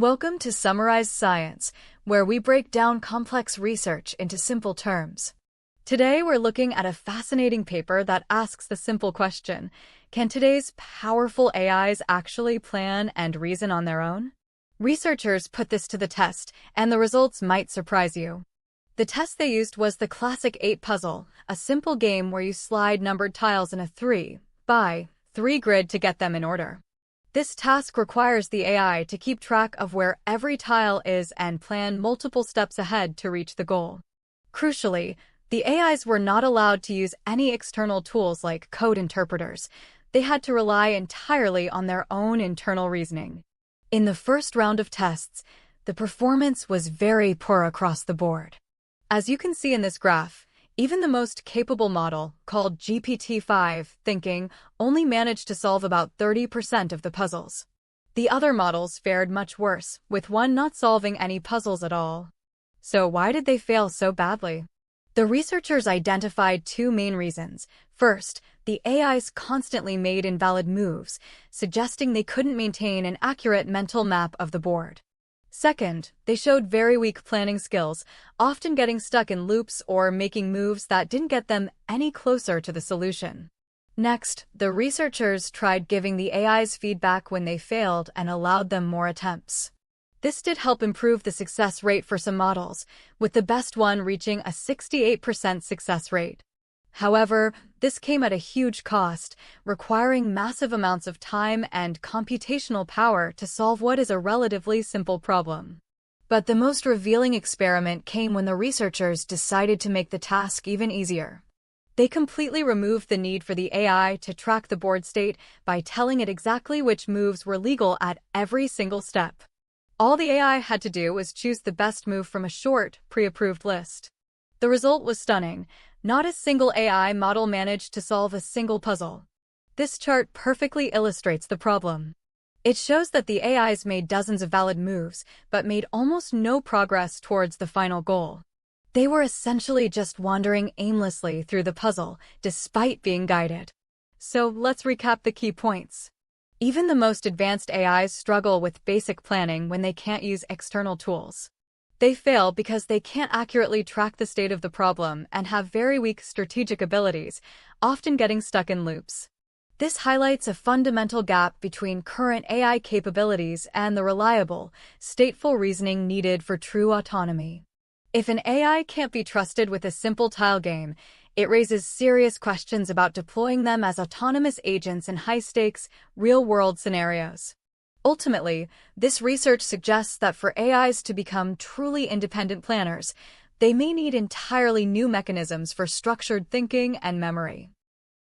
Welcome to Summarize Science, where we break down complex research into simple terms. Today, we're looking at a fascinating paper that asks the simple question, can today's powerful AIs actually plan and reason on their own? Researchers put this to the test, and the results might surprise you. The test they used was the classic 8 puzzle, a simple game where you slide numbered tiles in a 3x3 grid to get them in order. This task requires the AI to keep track of where every tile is and plan multiple steps ahead to reach the goal. Crucially, the AIs were not allowed to use any external tools like code interpreters. They had to rely entirely on their own internal reasoning. In the first round of tests, the performance was very poor across the board. As you can see in this graph, even the most capable model, called GPT-5 thinking, only managed to solve about 30% of the puzzles. The other models fared much worse, with one not solving any puzzles at all. So why did they fail so badly? The researchers identified two main reasons. First, the AIs constantly made invalid moves, suggesting they couldn't maintain an accurate mental map of the board. Second, they showed very weak planning skills, often getting stuck in loops or making moves that didn't get them any closer to the solution. Next, the researchers tried giving the AIs feedback when they failed and allowed them more attempts. This did help improve the success rate for some models, with the best one reaching a 68% success rate. However, this came at a huge cost, requiring massive amounts of time and computational power to solve what is a relatively simple problem. But the most revealing experiment came when the researchers decided to make the task even easier. They completely removed the need for the AI to track the board state by telling it exactly which moves were legal at every single step. All the AI had to do was choose the best move from a short, pre-approved list. The result was stunning. Not a single AI model managed to solve a single puzzle. This chart perfectly illustrates the problem. It shows that the AIs made dozens of valid moves, but made almost no progress towards the final goal. They were essentially just wandering aimlessly through the puzzle, despite being guided. So let's recap the key points. Even the most advanced AIs struggle with basic planning when they can't use external tools. They fail because they can't accurately track the state of the problem and have very weak strategic abilities, often getting stuck in loops. This highlights a fundamental gap between current AI capabilities and the reliable, stateful reasoning needed for true autonomy. If an AI can't be trusted with a simple tile game, it raises serious questions about deploying them as autonomous agents in high-stakes, real-world scenarios. Ultimately, this research suggests that for AIs to become truly independent planners, they may need entirely new mechanisms for structured thinking and memory.